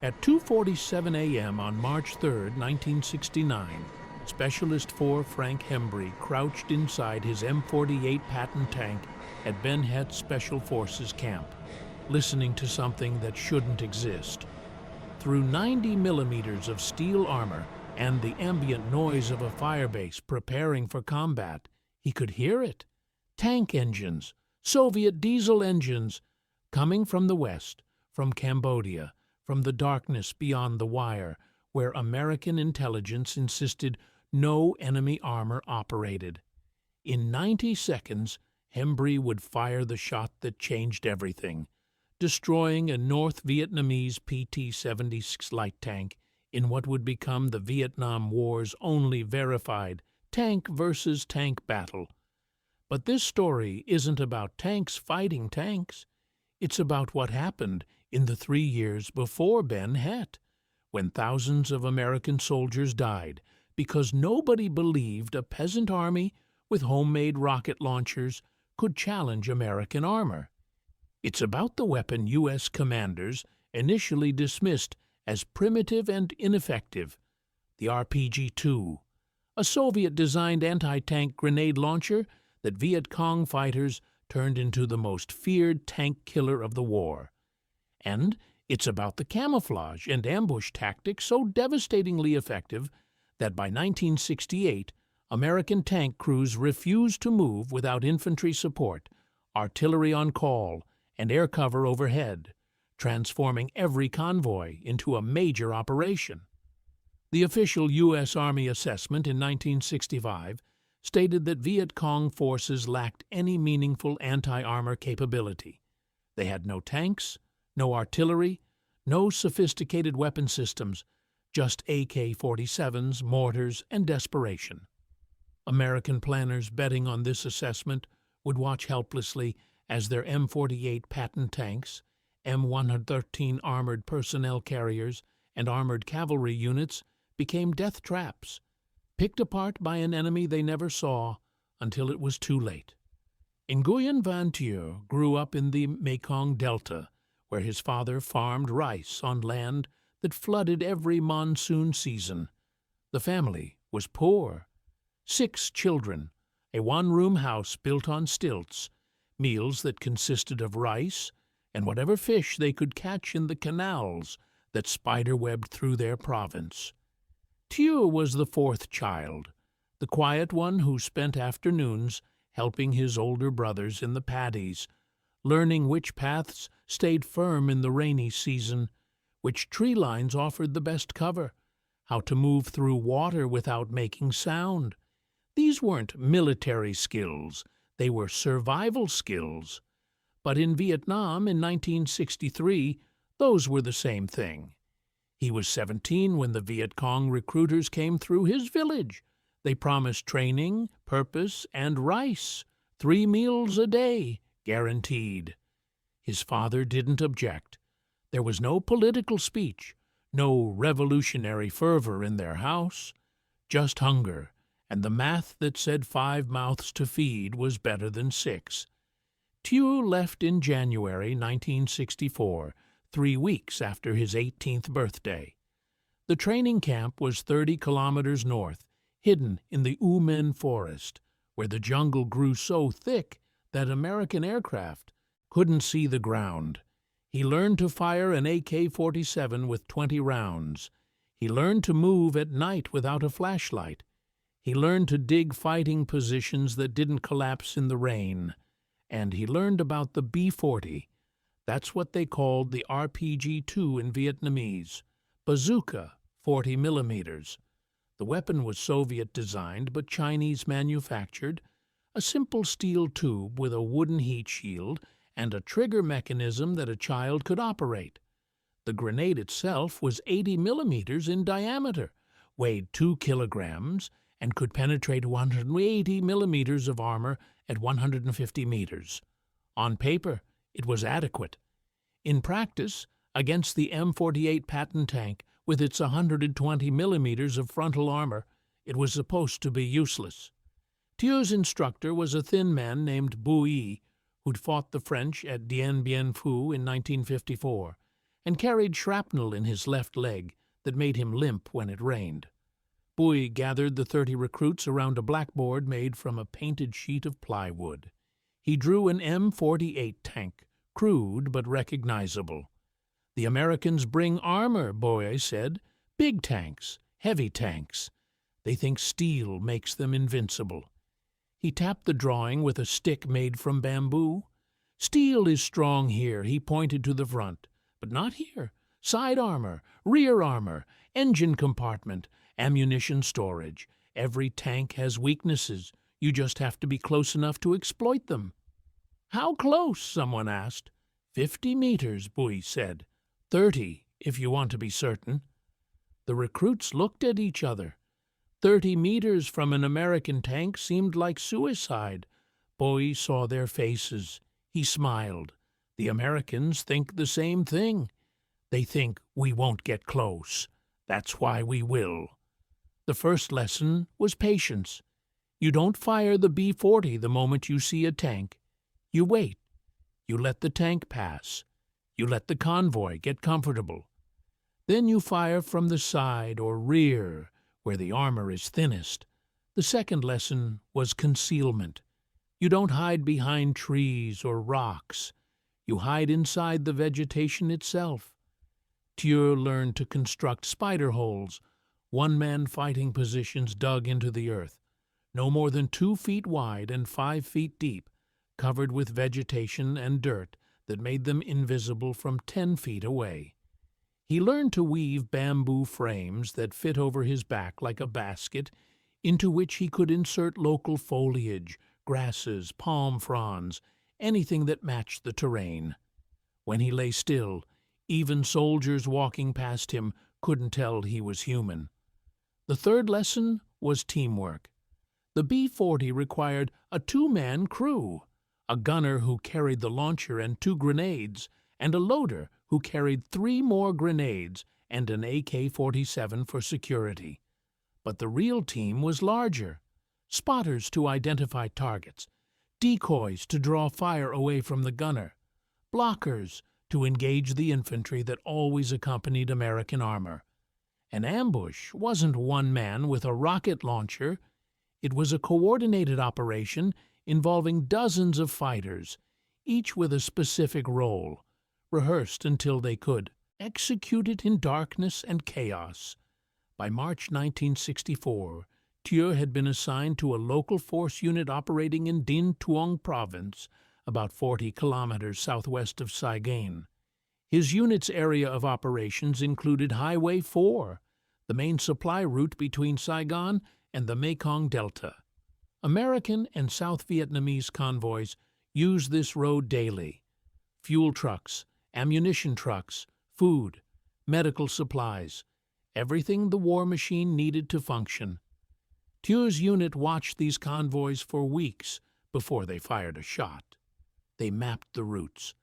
At 2:47 a.m. on March 3, 1969, Specialist 4 Frank Hembree crouched inside his M48 Patton tank at Ben Het Special Forces Camp, listening to something that shouldn't exist. Through 90 millimeters of steel armor and the ambient noise of a firebase preparing for combat, he could hear it. Tank engines, Soviet diesel engines, coming from the west, from Cambodia, from the darkness beyond the wire, where American intelligence insisted no enemy armor operated. In 90 seconds, Hembree would fire the shot that changed everything, destroying a North Vietnamese PT-76 light tank in what would become the Vietnam War's only verified tank versus tank battle. But this story isn't about tanks fighting tanks. It's about what happened in the 3 years before Ben Het, when thousands of American soldiers died because nobody believed a peasant army with homemade rocket launchers could challenge American armor. It's about the weapon U.S. commanders initially dismissed as primitive and ineffective, the RPG-2, a Soviet-designed anti-tank grenade launcher that Viet Cong fighters turned into the most feared tank killer of the war. And it's about the camouflage and ambush tactics so devastatingly effective that by 1968, American tank crews refused to move without infantry support, artillery on call, and air cover overhead, transforming every convoy into a major operation. The official U.S. Army assessment in 1965 stated that Viet Cong forces lacked any meaningful anti-armor capability. They had no tanks, no artillery, no sophisticated weapon systems, just AK-47s, mortars, and desperation. American planners betting on this assessment would watch helplessly as their M48 Patton tanks, M113 armored personnel carriers, and armored cavalry units became death traps, picked apart by an enemy they never saw until it was too late. Nguyen Van Thieu grew up in the Mekong Delta, where his father farmed rice on land that flooded every monsoon season. The family was poor. 6 children, a one-room house built on stilts, meals that consisted of rice and whatever fish they could catch in the canals that spiderwebbed through their province. Thieu was the 4th child, the quiet one who spent afternoons helping his older brothers in the paddies, learning which paths stayed firm in the rainy season, which tree lines offered the best cover, how to move through water without making sound. These weren't military skills, they were survival skills. But in Vietnam in 1963, those were the same thing. He was 17 when the Viet Cong recruiters came through his village. They promised training, purpose, and rice, 3 meals a day, guaranteed. His father didn't object. There was no political speech, no revolutionary fervor in their house, just hunger, and the math that said 5 mouths to feed was better than 6. Thieu left in January 1964, 3 weeks after his 18th birthday. The training camp was 30 kilometers north, hidden in the U Minh forest, where the jungle grew so thick that American aircraft couldn't see the ground. He learned to fire an AK-47 with 20 rounds. He learned to move at night without a flashlight. He learned to dig fighting positions that didn't collapse in the rain. And he learned about the B-40. That's what they called the RPG-2 in Vietnamese. Bazooka, 40 millimeters. The weapon was Soviet-designed but Chinese-manufactured, a simple steel tube with a wooden heat shield and a trigger mechanism that a child could operate. The grenade itself was 80 millimeters in diameter, weighed 2 kilograms, and could penetrate 180 millimeters of armor at 150 meters. On paper, it was adequate. In practice, against the M48 Patton tank with its 120 millimeters of frontal armor, it was supposed to be useless. Thieu's instructor was a thin man named Bouy, who'd fought the French at Dien Bien Phu in 1954, and carried shrapnel in his left leg that made him limp when it rained. Bui gathered the 30 recruits around a blackboard made from a painted sheet of plywood. He drew an M48 tank, crude but recognizable. "The Americans bring armor," Bui said. "Big tanks, heavy tanks. They think steel makes them invincible." He tapped the drawing with a stick made from bamboo. "Steel is strong here," he pointed to the front, "but not here. Side armor, rear armor, engine compartment, ammunition storage. Every tank has weaknesses. You just have to be close enough to exploit them." "How close?" someone asked. 50 meters, Bui said. 30, if you want to be certain." The recruits looked at each other. 30 meters from an American tank seemed like suicide. Bui saw their faces. He smiled. "The Americans think the same thing. They think we won't get close. That's why we will." The first lesson was patience. You don't fire the B-40 the moment you see a tank. You wait. You let the tank pass. You let the convoy get comfortable. Then you fire from the side or rear, where the armor is thinnest. The second lesson was concealment. You don't hide behind trees or rocks. You hide inside the vegetation itself. Thieu learned to construct spider holes, one-man fighting positions dug into the earth, no more than 2 feet wide and 5 feet deep, covered with vegetation and dirt that made them invisible from 10 feet away. He learned to weave bamboo frames that fit over his back like a basket, into which he could insert local foliage, grasses, palm fronds, anything that matched the terrain. When he lay still, even soldiers walking past him couldn't tell he was human. The third lesson was teamwork. The B-40 required a 2-man crew, a gunner who carried the launcher and 2 grenades, and a loader who carried 3 more grenades and an AK-47 for security. But the real team was larger. Spotters to identify targets, decoys to draw fire away from the gunner, blockers to engage the infantry that always accompanied American armor. An ambush wasn't one man with a rocket launcher. It was a coordinated operation involving dozens of fighters, each with a specific role, rehearsed until they could execute it in darkness and chaos. By March 1964, Thieu had been assigned to a local force unit operating in Din Tuong Province, about 40 kilometers southwest of Saigon. His unit's area of operations included Highway 4, the main supply route between Saigon and the Mekong Delta. American and South Vietnamese convoys used this road daily. Fuel trucks, ammunition trucks, food, medical supplies, everything the war machine needed to function. Thieu's unit watched these convoys for weeks before they fired a shot. They mapped the routes.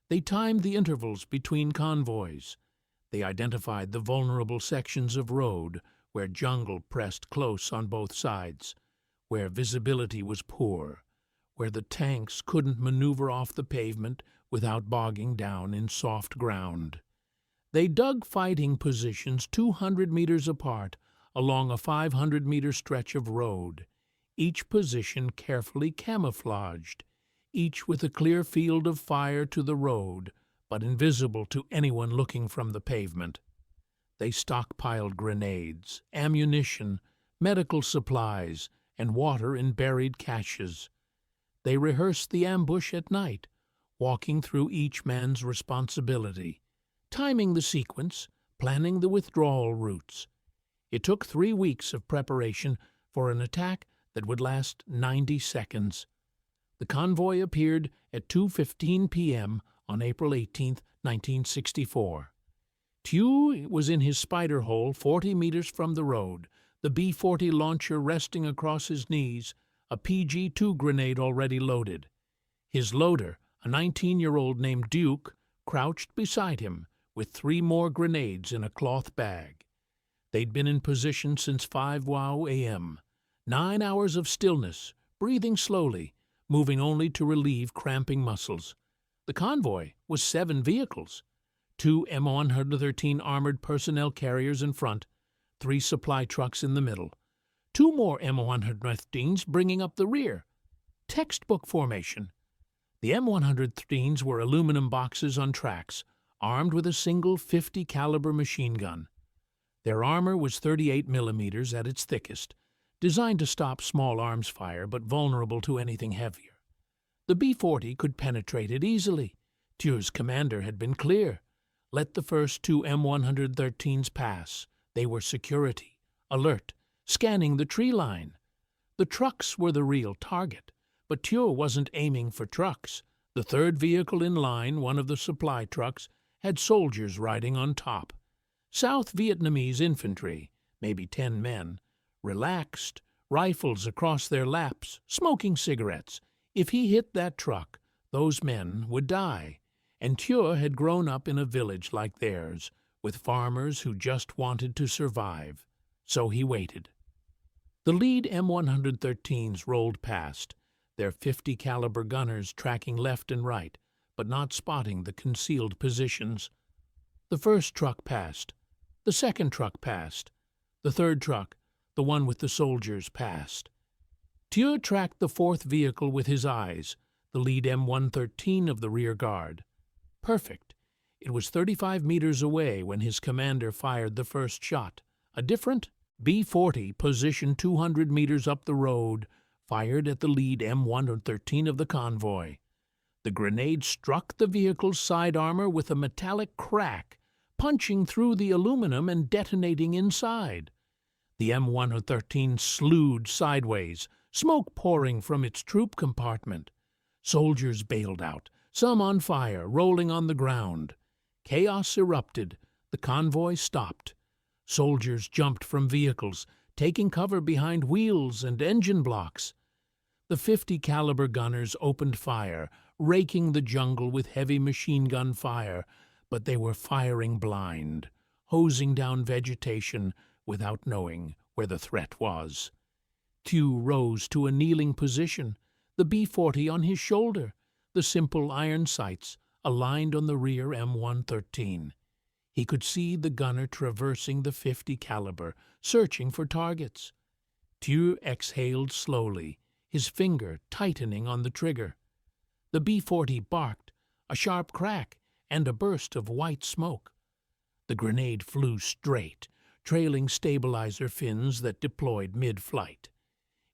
They timed the intervals between convoys. They identified the vulnerable sections of road where jungle pressed close on both sides, where visibility was poor, where the tanks couldn't maneuver off the pavement without bogging down in soft ground. They dug fighting positions 200 meters apart along a 500-meter stretch of road, each position carefully camouflaged, each with a clear field of fire to the road, but invisible to anyone looking from the pavement. They stockpiled grenades, ammunition, medical supplies, and water in buried caches. They rehearsed the ambush at night, walking through each man's responsibility, timing the sequence, planning the withdrawal routes. It took 3 weeks of preparation for an attack that would last 90 seconds. The convoy appeared at 2:15 p.m. on April 18, 1964. Thieu was in his spider hole 40 meters from the road, the B-40 launcher resting across his knees, a PG-2 grenade already loaded. His loader, a 19-year-old named Duke, crouched beside him with 3 more grenades in a cloth bag. They'd been in position since 5 a.m. 9 hours of stillness, breathing slowly, moving only to relieve cramping muscles. The convoy was 7 vehicles. 2 M113 armored personnel carriers in front, 3 supply trucks in the middle. 2 more M113s bringing up the rear. Textbook formation. The M113s were aluminum boxes on tracks, armed with a single 50 caliber machine gun. Their armor was 38 millimeters at its thickest, designed to stop small arms fire but vulnerable to anything heavier. The B-40 could penetrate it easily. Thieu's commander had been clear. Let the first 2 M113s pass. They were security, alert, scanning the tree line. The trucks were the real target, but Thieu wasn't aiming for trucks. The third vehicle in line, one of the supply trucks, had soldiers riding on top. South Vietnamese infantry, maybe 10 men, relaxed, rifles across their laps, smoking cigarettes. If he hit that truck, those men would die. And Thieu had grown up in a village like theirs, with farmers who just wanted to survive. So he waited. The lead M113s rolled past, their 50 caliber gunners tracking left and right, but not spotting the concealed positions. The first truck passed. The second truck passed. The third truck, the one with the soldiers, passed. Thieu tracked the fourth vehicle with his eyes, the lead M113 of the rear guard. Perfect. It was 35 meters away when his commander fired the first shot. A different B-40 positioned 200 meters up the road, fired at the lead M113 of the convoy. The grenade struck the vehicle's side armor with a metallic crack, punching through the aluminum and detonating inside. The M113 slewed sideways, smoke pouring from its troop compartment. Soldiers bailed out, some on fire, rolling on the ground. Chaos erupted. The convoy stopped. Soldiers jumped from vehicles, taking cover behind wheels and engine blocks. The 50 caliber gunners opened fire, raking the jungle with heavy machine gun fire, but they were firing blind, hosing down vegetation without knowing where the threat was. Thieu rose to a kneeling position, the B-40 on his shoulder, the simple iron sights aligned on the rear M113. He could see the gunner traversing the 50 caliber, searching for targets. Thieu exhaled slowly, his finger tightening on the trigger. The B-40 barked, a sharp crack, and a burst of white smoke. The grenade flew straight, trailing stabilizer fins that deployed mid-flight.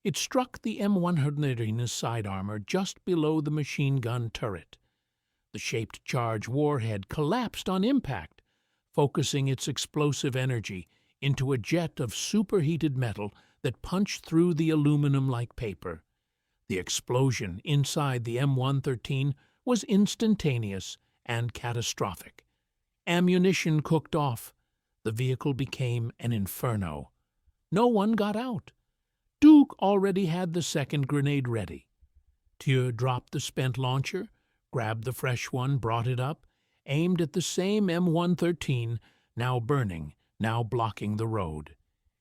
It struck the M113's side armor just below the machine gun turret. The shaped charge warhead collapsed on impact, focusing its explosive energy into a jet of superheated metal that punched through the aluminum like paper. The explosion inside the M113 was instantaneous and catastrophic. Ammunition cooked off. The vehicle became an inferno. No one got out. Duke already had the second grenade ready. Thieu dropped the spent launcher, grabbed the fresh one, brought it up, aimed at the same M113, now burning, now blocking the road.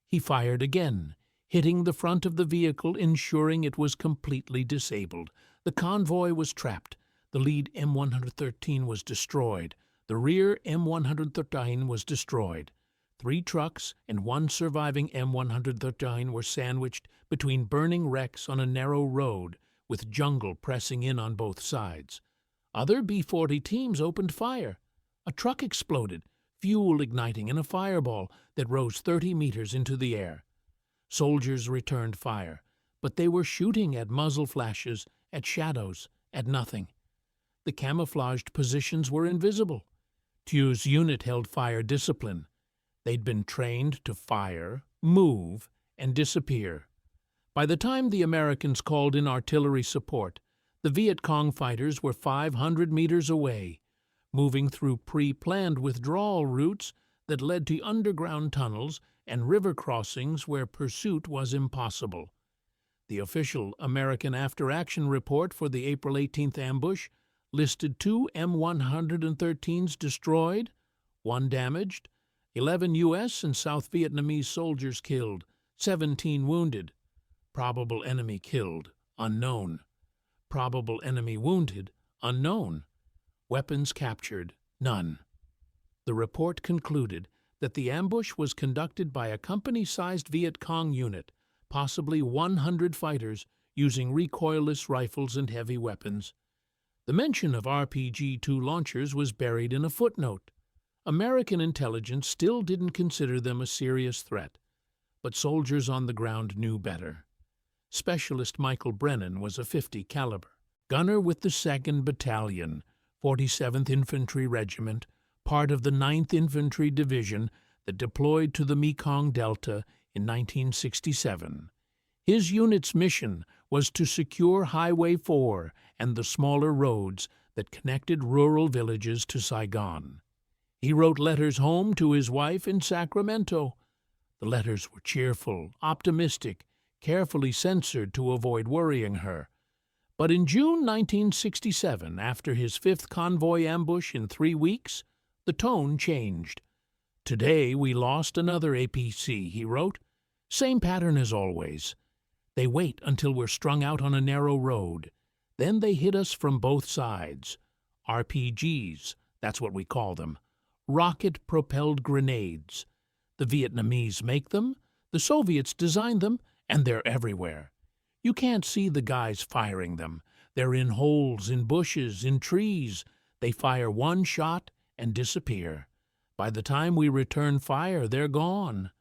He fired again, hitting the front of the vehicle, ensuring it was completely disabled. The convoy was trapped. The lead M113 was destroyed. The rear M113 was destroyed. 3 trucks and 1 surviving M113 were sandwiched between burning wrecks on a narrow road, with jungle pressing in on both sides. Other B-40 teams opened fire. A truck exploded, fuel igniting in a fireball that rose 30 meters into the air. Soldiers returned fire, but they were shooting at muzzle flashes, at shadows, at nothing. The camouflaged positions were invisible. Thieu's unit held fire discipline. They'd been trained to fire, move, and disappear. By the time the Americans called in artillery support, the Viet Cong fighters were 500 meters away, moving through pre-planned withdrawal routes that led to underground tunnels and river crossings where pursuit was impossible. The official American after-action report for the April 18th ambush listed 2 M113s destroyed, 1 damaged, 11 U.S. and South Vietnamese soldiers killed, 17 wounded. Probable enemy killed, unknown. Probable enemy wounded, unknown. Weapons captured, none. The report concluded that the ambush was conducted by a company-sized Viet Cong unit, possibly 100 fighters, using recoilless rifles and heavy weapons. The mention of RPG-2 launchers was buried in a footnote. American intelligence still didn't consider them a serious threat, but soldiers on the ground knew better. Specialist Michael Brennan was a .50 caliber gunner with the 2nd Battalion, 47th Infantry Regiment, part of the 9th Infantry Division that deployed to the Mekong Delta in 1967. His unit's mission was to secure Highway 4 and the smaller roads that connected rural villages to Saigon. He wrote letters home to his wife in Sacramento. The letters were cheerful, optimistic, carefully censored to avoid worrying her. But in June 1967, after his 5th convoy ambush in 3 weeks, the tone changed. "Today we lost another APC," he wrote. "Same pattern as always. They wait until we're strung out on a narrow road. Then they hit us from both sides. RPGs, that's what we call them. Rocket-propelled grenades. The Vietnamese make them, the Soviets design them, and they're everywhere. You can't see the guys firing them. They're in holes, in bushes, in trees. They fire one shot and disappear. By the time we return fire, they're gone.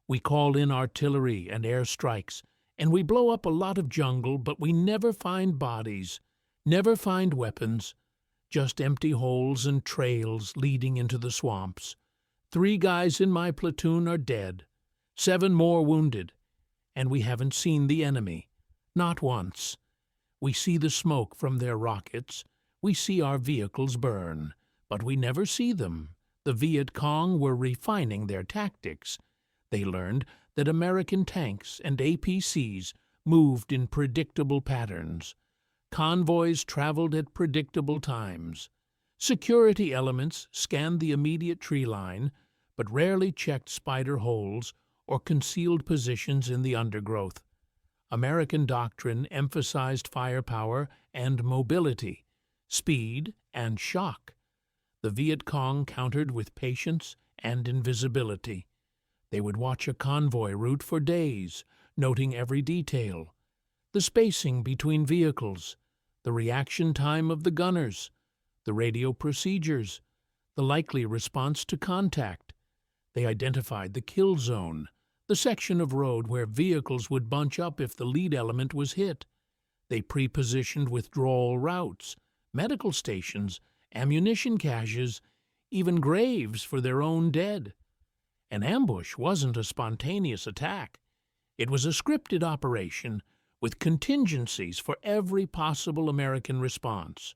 We call in artillery and air strikes, and we blow up a lot of jungle, but we never find bodies, never find weapons, just empty holes and trails leading into the swamps. 3 guys in my platoon are dead, 7 more wounded, and we haven't seen the enemy, not once. We see the smoke from their rockets, we see our vehicles burn, but we never see them. The Viet Cong were refining their tactics. They learned that American tanks and APCs moved in predictable patterns. Convoys traveled at predictable times. Security elements scanned the immediate tree line, but rarely checked spider holes or concealed positions in the undergrowth. American doctrine emphasized firepower and mobility, speed and shock. The Viet Cong countered with patience and invisibility. They would watch a convoy route for days, noting every detail. The spacing between vehicles, the reaction time of the gunners, the radio procedures, the likely response to contact. They identified the kill zone, the section of road where vehicles would bunch up if the lead element was hit. They pre-positioned withdrawal routes, medical stations, ammunition caches, even graves for their own dead. An ambush wasn't a spontaneous attack. It was a scripted operation with contingencies for every possible American response.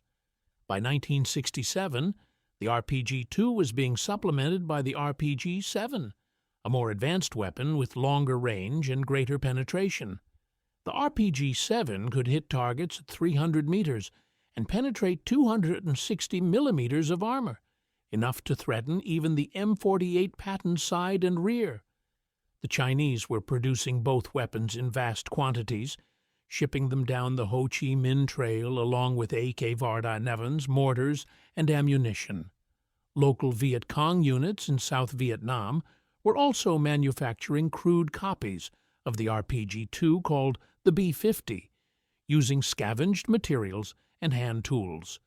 By 1967, the RPG-2 was being supplemented by the RPG-7, a more advanced weapon with longer range and greater penetration. The RPG-7 could hit targets at 300 meters and penetrate 260 millimeters of armor, enough to threaten even the M48 Patton side and rear. The Chinese were producing both weapons in vast quantities, shipping them down the Ho Chi Minh Trail along with AK-47 mortars and ammunition. Local Viet Cong units in South Vietnam were also manufacturing crude copies of the RPG-2 called the B-50, using scavenged materials and hand tools.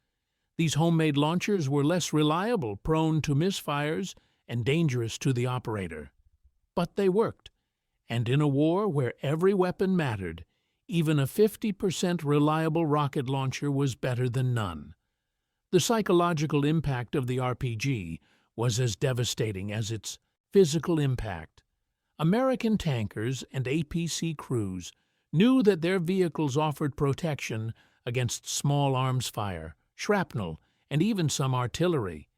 These homemade launchers were less reliable, prone to misfires, and dangerous to the operator. But they worked, and in a war where every weapon mattered, even a 50% reliable rocket launcher was better than none. The psychological impact of the RPG was as devastating as its physical impact. American tankers and APC crews knew that their vehicles offered protection against small arms fire, shrapnel, and even some artillery.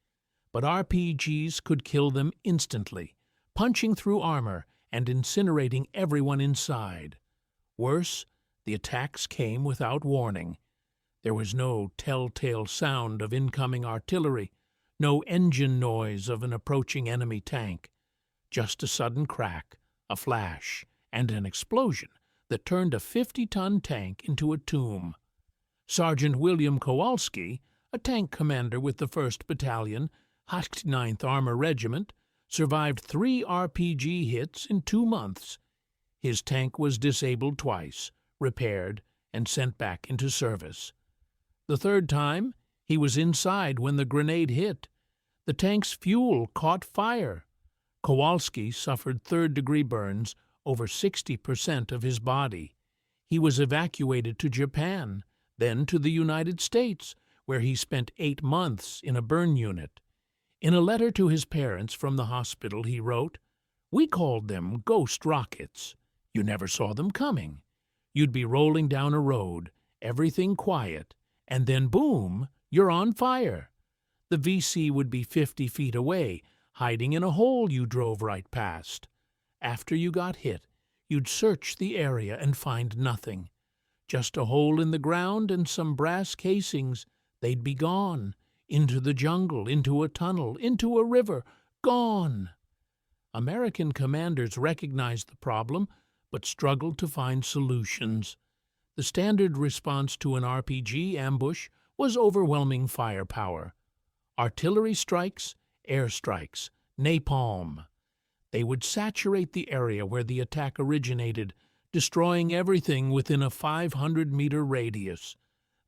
But RPGs could kill them instantly, punching through armor and incinerating everyone inside. Worse, the attacks came without warning. There was no telltale sound of incoming artillery, no engine noise of an approaching enemy tank. Just a sudden crack, a flash, and an explosion that turned a 50-ton tank into a tomb. Sergeant William Kowalski, a tank commander with the 1st Battalion, 69th Armor Regiment, survived 3 RPG hits in 2 months. His tank was disabled twice, repaired, and sent back into service. The third time, he was inside when the grenade hit. The tank's fuel caught fire. Kowalski suffered third-degree burns over 60% of his body. He was evacuated to Japan, then to the United States, where he spent 8 months in a burn unit. In a letter to his parents from the hospital, he wrote, "We called them ghost rockets. You never saw them coming. You'd be rolling down a road, everything quiet, and then boom, you're on fire. The VC would be 50 feet away, hiding in a hole you drove right past. After you got hit, you'd search the area and find nothing. Just a hole in the ground and some brass casings. They'd be gone. Into the jungle, into a tunnel, into a river. Gone." American commanders recognized the problem, but struggled to find solutions. The standard response to an RPG ambush was overwhelming firepower. Artillery strikes, air strikes, napalm. They would saturate the area where the attack originated, destroying everything within a 500-meter radius.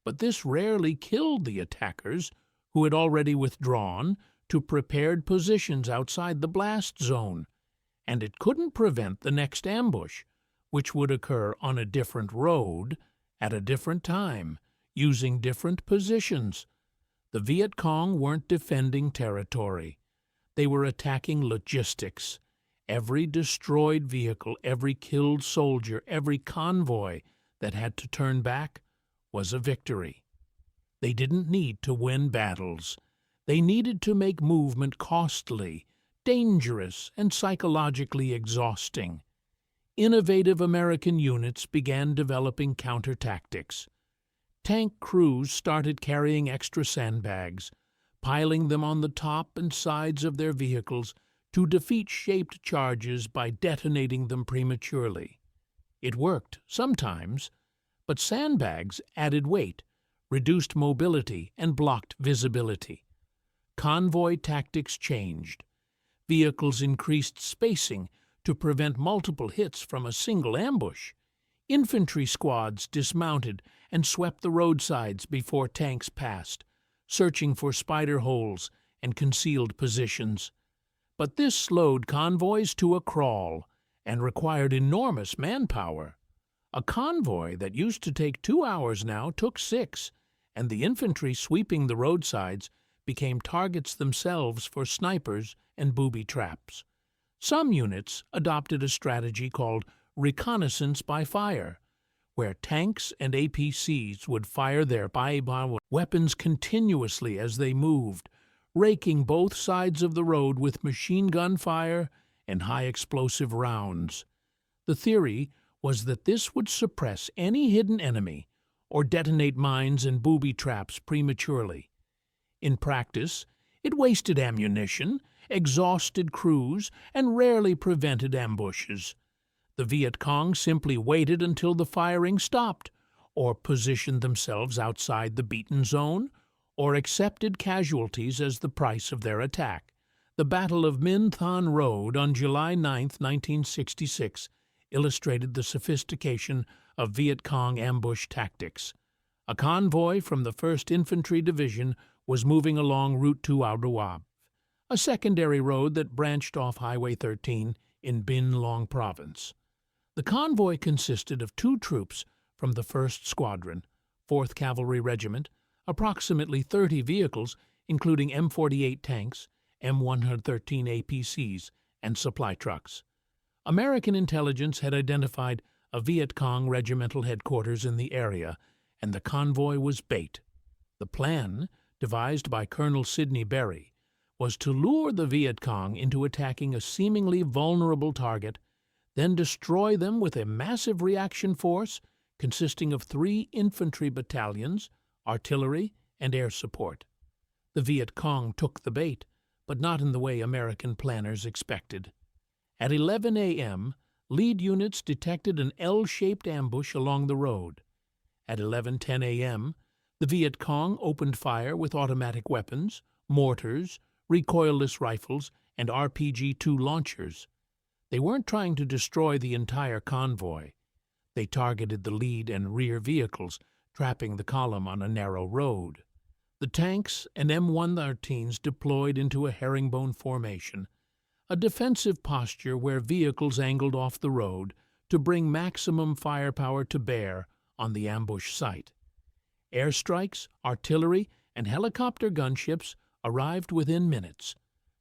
But this rarely killed the attackers, who had already withdrawn to prepared positions outside the blast zone, and it couldn't prevent the next ambush, which would occur on a different road at a different time, using different positions. The Viet Cong weren't defending territory. They were attacking logistics. Every destroyed vehicle, every killed soldier, every convoy that had to turn back was a victory. They didn't need to win battles. They needed to make movement costly, dangerous, and psychologically exhausting. Innovative American units began developing counter-tactics. Tank crews started carrying extra sandbags, piling them on the top and sides of their vehicles to defeat shaped charges by detonating them prematurely. It worked sometimes, but sandbags added weight, reduced mobility, and blocked visibility. Convoy tactics changed. Vehicles increased spacing to prevent multiple hits from a single ambush. Infantry squads dismounted and swept the roadsides before tanks passed, searching for spider holes and concealed positions. But this slowed convoys to a crawl and required enormous manpower. A convoy that used to take 2 hours now took 6, and the infantry sweeping the roadsides became targets themselves for snipers and booby traps. Some units adopted a strategy called reconnaissance by fire, where tanks and APCs would fire their weapons continuously as they moved, raking both sides of the road with machine gun fire and high-explosive rounds. The theory was that this would suppress any hidden enemy or detonate mines and booby traps prematurely. In practice, it wasted ammunition, exhausted crews, and rarely prevented ambushes. The Viet Cong simply waited until the firing stopped, or positioned themselves outside the beaten zone, or accepted casualties as the price of their attack. The Battle of Minh Thanh Road on July 9, 1966, illustrated the sophistication of Viet Cong ambush tactics. A convoy from the 1st Infantry Division was moving along Route 2 Aoudouab, a secondary road that branched off Highway 13 in Binh Long Province. The convoy consisted of 2 troops from the 1st Squadron, 4th Cavalry Regiment, approximately 30 vehicles, including M48 tanks, M113 APCs, and supply trucks. American intelligence had identified a Viet Cong regimental headquarters in the area, and the convoy was bait. The plan, devised by Colonel Sidney Berry, was to lure the Viet Cong into attacking a seemingly vulnerable target, then destroy them with a massive reaction force consisting of 3 infantry battalions, artillery, and air support. The Viet Cong took the bait, but not in the way American planners expected. At 11 a.m., lead units detected an L-shaped ambush along the road. At 11:10 a.m., the Viet Cong opened fire with automatic weapons, mortars, recoilless rifles, and RPG-2 launchers. They weren't trying to destroy the entire convoy. They targeted the lead and rear vehicles, trapping the column on a narrow road. The tanks and M113s deployed into a herringbone formation, a defensive posture where vehicles angled off the road to bring maximum firepower to bear on the ambush site. Airstrikes, artillery, and helicopter gunships arrived within minutes.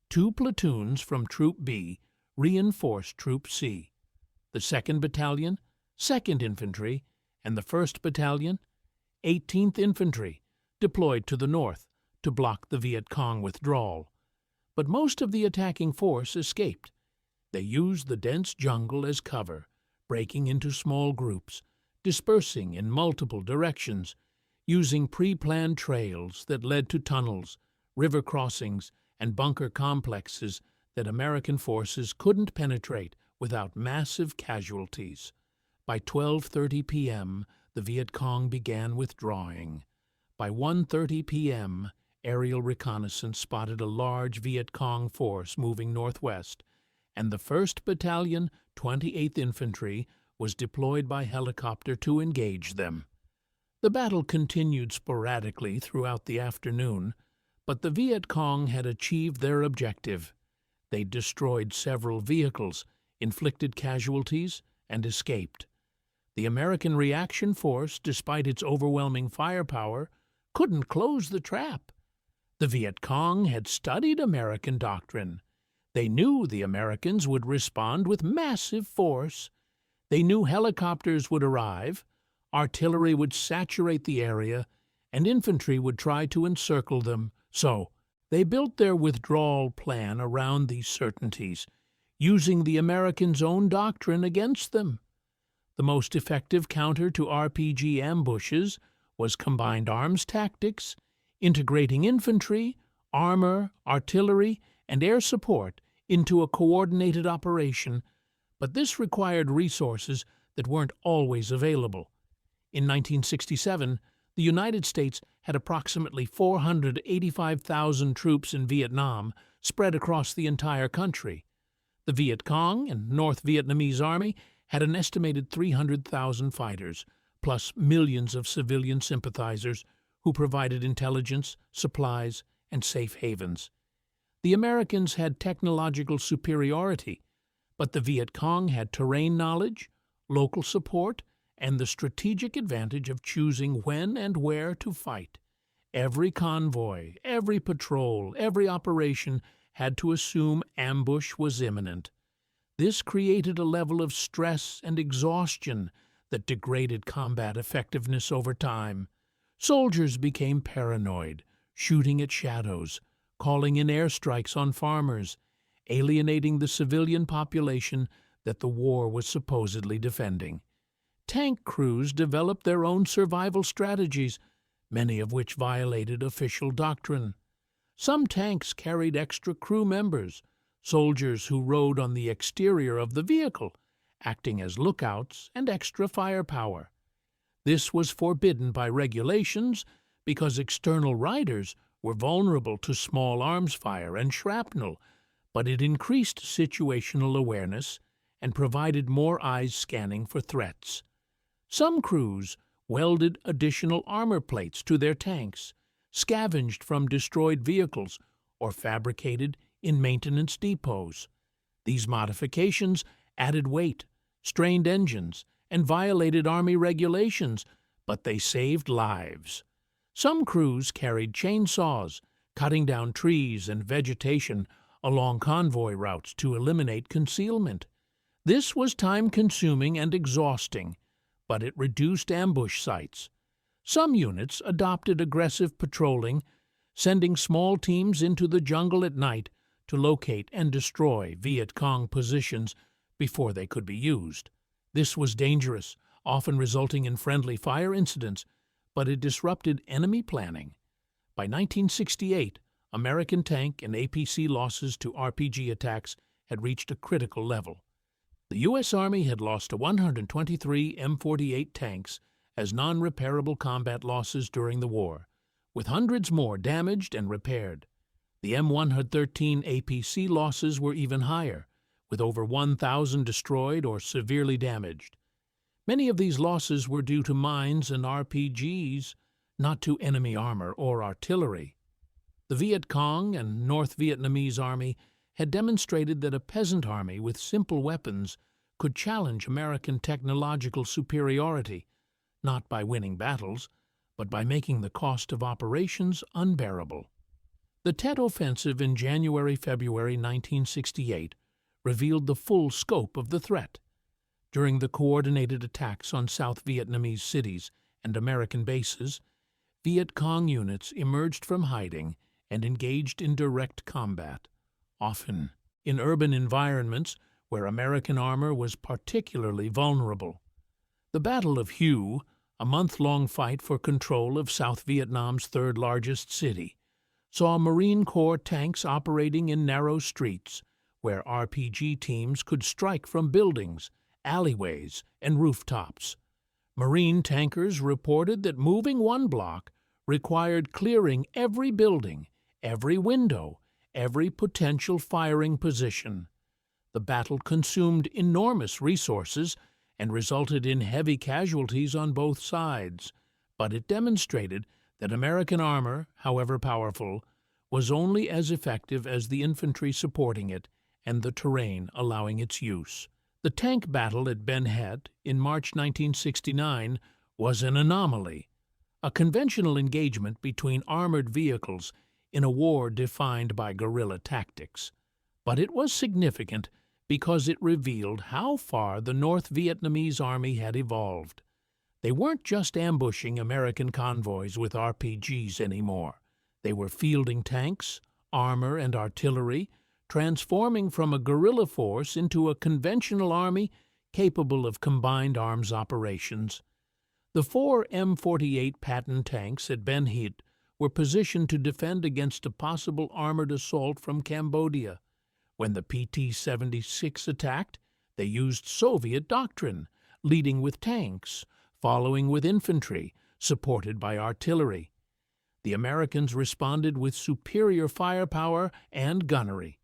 2 platoons from Troop B reinforced Troop C. The 2nd Battalion, 2nd Infantry, and the 1st Battalion, 18th Infantry, deployed to the north to block the Viet Cong withdrawal. But most of the attacking force escaped. They used the dense jungle as cover, breaking into small groups, dispersing in multiple directions, using pre-planned trails that led to tunnels, river crossings, and bunker complexes that American forces couldn't penetrate without massive casualties. By 12:30 p.m., the Viet Cong began withdrawing. By 1:30 p.m., aerial reconnaissance spotted a large Viet Cong force moving northwest, and the 1st Battalion, 28th Infantry, was deployed by helicopter to engage them. The battle continued sporadically throughout the afternoon, but the Viet Cong had achieved their objective. They destroyed several vehicles, inflicted casualties, and escaped. The American reaction force, despite its overwhelming firepower, couldn't close the trap. The Viet Cong had studied American doctrine. They knew the Americans would respond with massive force. They knew helicopters would arrive, artillery would saturate the area, and infantry would try to encircle them. So they built their withdrawal plan around these certainties, using the Americans' own doctrine against them. The most effective counter to RPG ambushes was combined arms tactics, integrating infantry, armor, artillery, and air support into a coordinated operation, but this required resources that weren't always available. In 1967, the United States had approximately 485,000 troops in Vietnam spread across the entire country. The Viet Cong and North Vietnamese Army had an estimated 300,000 fighters, plus millions of civilian sympathizers who provided intelligence, supplies, and safe havens. The Americans had technological superiority, but the Viet Cong had terrain knowledge, local support, and the strategic advantage of choosing when and where to fight. Every convoy, every patrol, every operation had to assume ambush was imminent. This created a level of stress and exhaustion that degraded combat effectiveness over time. Soldiers became paranoid, shooting at shadows, calling in airstrikes on farmers, alienating the civilian population that the war was supposedly defending. Tank crews developed their own survival strategies, many of which violated official doctrine. Some tanks carried extra crew members, soldiers who rode on the exterior of the vehicle, acting as lookouts and extra firepower. This was forbidden by regulations because external riders were vulnerable to small arms fire and shrapnel, but it increased situational awareness and provided more eyes scanning for threats. Some crews welded additional armor plates to their tanks, scavenged from destroyed vehicles, or fabricated in maintenance depots. These modifications added weight, strained engines, and violated Army regulations, but they saved lives. Some crews carried chainsaws, cutting down trees and vegetation along convoy routes to eliminate concealment. This was time-consuming and exhausting, but it reduced ambush sites. Some units adopted aggressive patrolling, sending small teams into the jungle at night to locate and destroy Viet Cong positions before they could be used. This was dangerous, often resulting in friendly fire incidents, but it disrupted enemy planning. By 1968, American tank and APC losses to RPG attacks had reached a critical level. The U.S. Army had lost 123 M48 tanks as non-repairable combat losses during the war, with hundreds more damaged and repaired. The M113 APC losses were even higher, with over 1,000 destroyed or severely damaged. Many of these losses were due to mines and RPGs, not to enemy armor or artillery. The Viet Cong and North Vietnamese Army had demonstrated that a peasant army with simple weapons could challenge American technological superiority, not by winning battles, but by making the cost of operations unbearable. The Tet Offensive in January-February 1968 revealed the full scope of the threat. During the coordinated attacks on South Vietnamese cities and American bases, Viet Cong units emerged from hiding and engaged in direct combat, often in urban environments where American armor was particularly vulnerable. The Battle of Hue, a month-long fight for control of South Vietnam's third-largest city, saw Marine Corps tanks operating in narrow streets where RPG teams could strike from buildings, alleyways, and rooftops. Marine tankers reported that moving one block required clearing every building, every window, every potential firing position. The battle consumed enormous resources and resulted in heavy casualties on both sides, but it demonstrated that American armor, however powerful, was only as effective as the infantry supporting it and the terrain allowing its use. The tank battle at Ben Het in March 1969 was an anomaly, a conventional engagement between armored vehicles in a war defined by guerrilla tactics. But it was significant because it revealed how far the North Vietnamese Army had evolved. They weren't just ambushing American convoys with RPGs anymore. They were fielding tanks, armor, and artillery, transforming from a guerrilla force into a conventional army capable of combined arms operations. The 4 M48 Patton tanks at Ben Het were positioned to defend against a possible armored assault from Cambodia. When the PT-76 attacked, they used Soviet doctrine, leading with tanks, following with infantry, supported by artillery. The Americans responded with superior firepower and gunnery.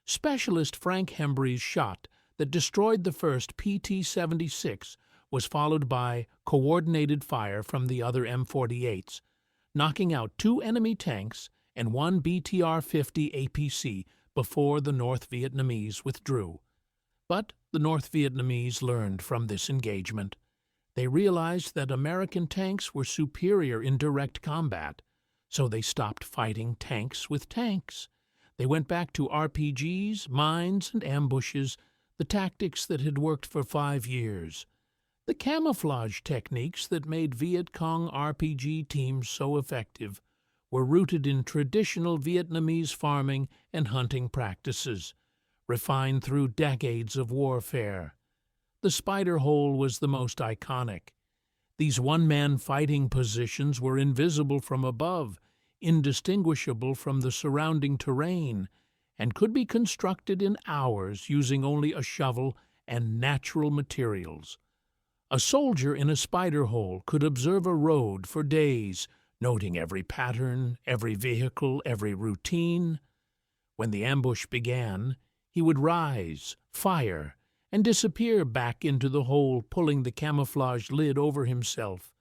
Specialist Frank Hembree's shot that destroyed the first PT-76 was followed by coordinated fire from the other M48s, knocking out 2 enemy tanks and 1 BTR-50 APC before the North Vietnamese withdrew. But the North Vietnamese learned from this engagement. They realized that American tanks were superior in direct combat, so they stopped fighting tanks with tanks. They went back to RPGs, mines, and ambushes, the tactics that had worked for 5 years. The camouflage techniques that made Viet Cong RPG teams so effective were rooted in traditional Vietnamese farming and hunting practices, refined through decades of warfare. The spider hole was the most iconic. These one-man fighting positions were invisible from above, indistinguishable from the surrounding terrain, and could be constructed in hours using only a shovel and natural materials. A soldier in a spider hole could observe a road for days, noting every pattern, every vehicle, every routine. When the ambush began, he would rise, fire, and disappear back into the hole, pulling the camouflage lid over himself.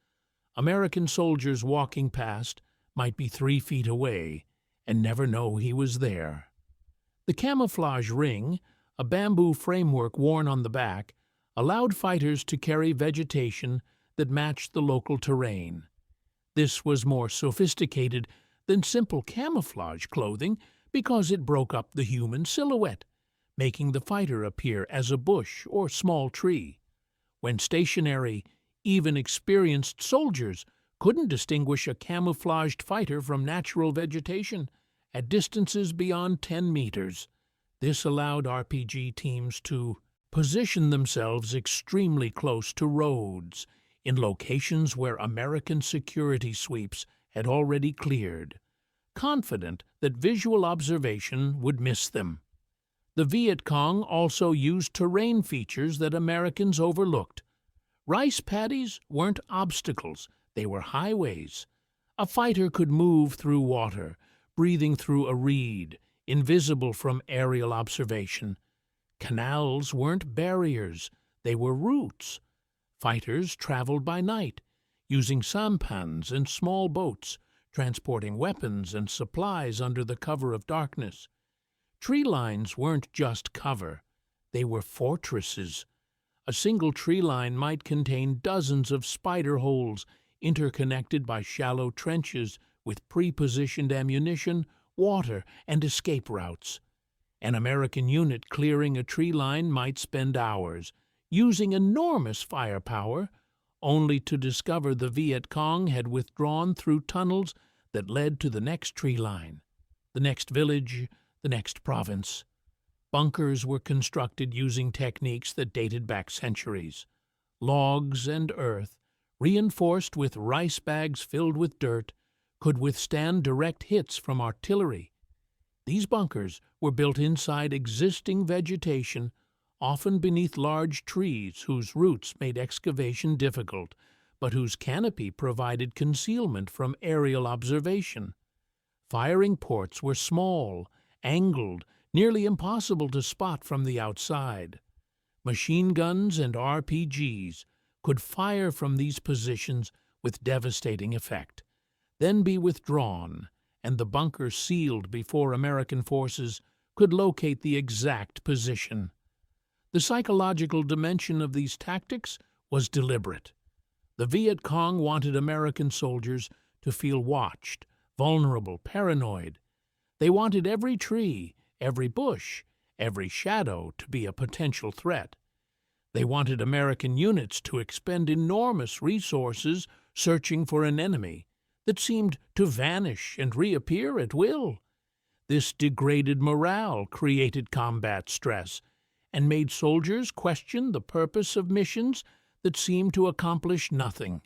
American soldiers walking past might be 3 feet away and never know he was there. The camouflage ring, a bamboo framework worn on the back, allowed fighters to carry vegetation that matched the local terrain. This was more sophisticated than simple camouflage clothing because it broke up the human silhouette, making the fighter appear as a bush or small tree. When stationary, even experienced soldiers couldn't distinguish a camouflaged fighter from natural vegetation at distances beyond 10 meters. This allowed RPG teams to position themselves extremely close to roads, in locations where American security sweeps had already cleared, confident that visual observation would miss them. The Viet Cong also used terrain features that Americans overlooked. Rice paddies weren't obstacles, they were highways. A fighter could move through water, breathing through a reed, invisible from aerial observation. Canals weren't barriers, they were routes. Fighters traveled by night, using sampans and small boats, transporting weapons and supplies under the cover of darkness. Tree lines weren't just cover, they were fortresses. A single tree line might contain dozens of spider holes interconnected by shallow trenches with pre-positioned ammunition, water, and escape routes. An American unit clearing a tree line might spend hours, using enormous firepower, only to discover the Viet Cong had withdrawn through tunnels that led to the next tree line, the next village, the next province. Bunkers were constructed using techniques that dated back centuries. Logs and earth, reinforced with rice bags filled with dirt, could withstand direct hits from artillery. These bunkers were built inside existing vegetation, often beneath large trees whose roots made excavation difficult, but whose canopy provided concealment from aerial observation. Firing ports were small, angled, nearly impossible to spot from the outside. Machine guns and RPGs could fire from these positions with devastating effect, then be withdrawn, and the bunker sealed before American forces could locate the exact position. The psychological dimension of these tactics was deliberate. The Viet Cong wanted American soldiers to feel watched, vulnerable, paranoid. They wanted every tree, every bush, every shadow to be a potential threat. They wanted American units to expend enormous resources searching for an enemy that seemed to vanish and reappear at will. This degraded morale created combat stress and made soldiers question the purpose of missions that seemed to accomplish nothing.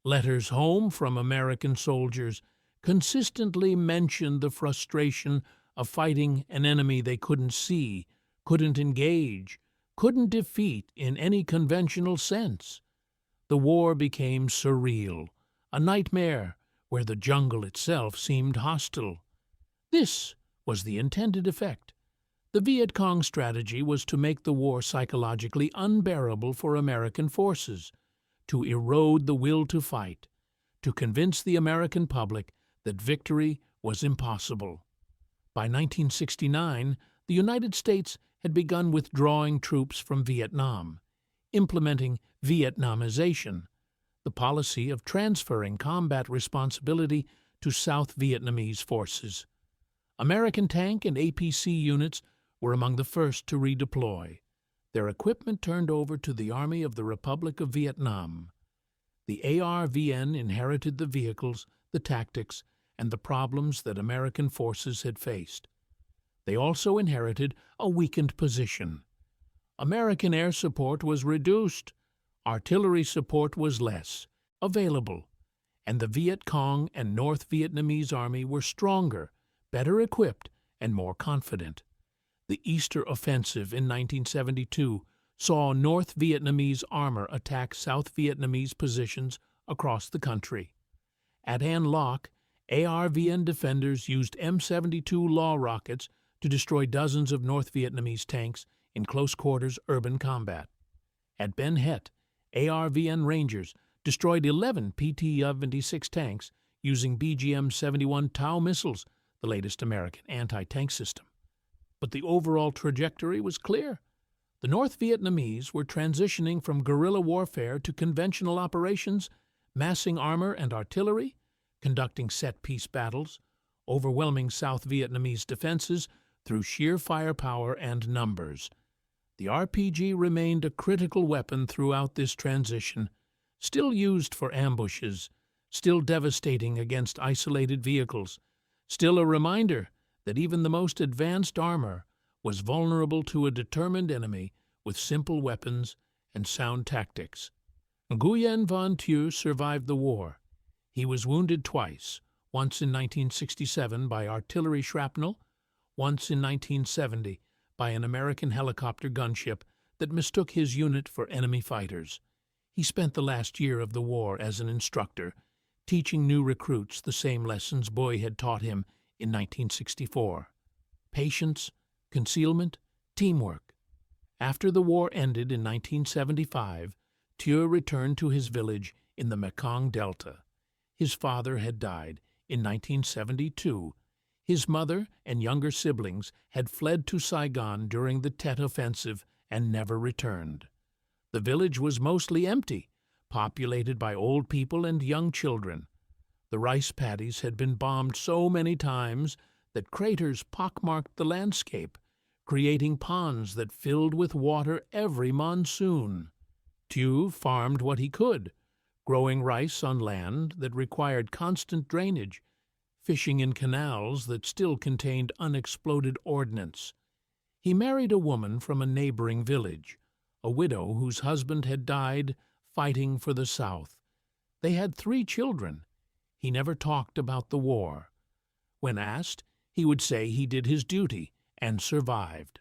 Letters home from American soldiers consistently mentioned the frustration of fighting an enemy they couldn't see, couldn't engage, couldn't defeat in any conventional sense. The war became surreal, a nightmare where the jungle itself seemed hostile. This was the intended effect. The Viet Cong strategy was to make the war psychologically unbearable for American forces, to erode the will to fight, to convince the American public that victory was impossible. By 1969, the United States had begun withdrawing troops from Vietnam, implementing Vietnamization, the policy of transferring combat responsibility to South Vietnamese forces. American tank and APC units were among the first to redeploy, their equipment turned over to the Army of the Republic of Vietnam. The ARVN inherited the vehicles, the tactics, and the problems that American forces had faced. They also inherited a weakened position. American air support was reduced, artillery support was less available, and the Viet Cong and North Vietnamese Army were stronger, better equipped, and more confident. The Easter Offensive in 1972 saw North Vietnamese armor attack South Vietnamese positions across the country. At An Loc, ARVN defenders used M72 Law rockets to destroy dozens of North Vietnamese tanks in close-quarters urban combat. At Ben Het, ARVN Rangers destroyed 11 PT-76 tanks using BGM-71 Tau missiles, the latest American anti-tank system. But the overall trajectory was clear. The North Vietnamese were transitioning from guerrilla warfare to conventional operations, massing armor and artillery, conducting set-piece battles, overwhelming South Vietnamese defenses through sheer firepower and numbers. The RPG remained a critical weapon throughout this transition, still used for ambushes, still devastating against isolated vehicles, still a reminder that even the most advanced armor was vulnerable to a determined enemy with simple weapons and sound tactics. Nguyen Van Thieu survived the war. He was wounded twice, once in 1967 by artillery shrapnel, once in 1970 by an American helicopter gunship that mistook his unit for enemy fighters. He spent the last year of the war as an instructor, teaching new recruits the same lessons Boy had taught him in 1964. Patience, concealment, teamwork. After the war ended in 1975, Thieu returned to his village in the Mekong Delta. His father had died in 1972. His mother and younger siblings had fled to Saigon during the Tet Offensive and never returned. The village was mostly empty, populated by old people and young children. The rice paddies had been bombed so many times that craters pockmarked the landscape, creating ponds that filled with water every monsoon. Thieu farmed what he could, growing rice on land that required constant drainage, fishing in canals that still contained unexploded ordnance. He married a woman from a neighboring village, a widow whose husband had died fighting for the South. They had 3 children. He never talked about the war. When asked, he would say he did his duty and survived.